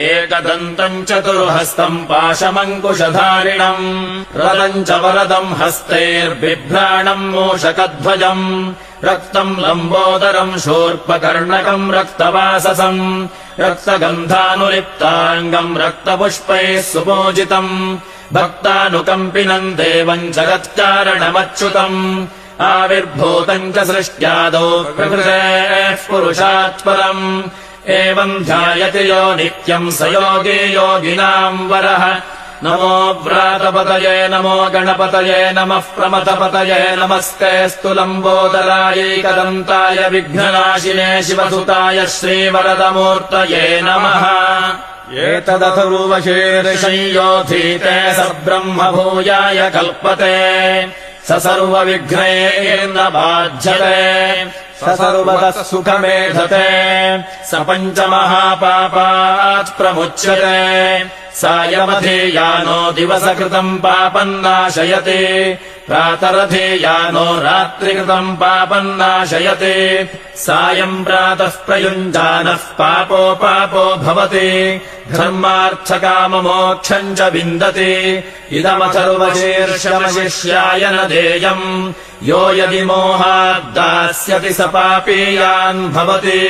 एकदन्तम् चतुर्हस्तम् पाशमङ्कुशधारिणम् रदम् च वरदम् हस्तैर्बिभ्राणम् मूषकध्वजम् रक्तम् लम्बोदरम् शूर्पकर्णकम् रक्तवाससम् रक्तगन्धानुलिप्ताङ्गम् रक्तपुष्पैः सुपूजितम् भक्तानुकम्पिनम् देवम् जगत्कारणमच्युतम् आविर्भूतम् च सृष्ट्यादौ प्रकृतेः पुरुषात् परम् एवम् ध्यायति यो नित्यम् स योगी योगिनाम् वरः नमो व्रातपतये नमो गणपतये नमः प्रमथपतये नमस्तेऽस्तु लम्बोदरायैकदन्ताय विघ्ननाशिने शिवसुताय श्रीवरदमूर्तये नमः एतदथर्वशीर्षयोधीते स ब्रह्म भूयाय कल्पते स सर्वविघ्नैर्न बाध्यते स सर्वतः सुखमेधते स पञ्चमहापापात् प्रमुच्यते सायमधीयानो दिवसकृतम् पापम् नाशयति प्रातरधीयानो रात्रिकृतम् पापम् नाशयति सायम् प्रातः प्रयुञ्जानः पापो भवति धर्मार्थकाममोक्षम् च विन्दति इदमथर्वशीर्षमशिष्याय न देयम् यो यदि मोहाद्दास्यति स पापीयान् भवति।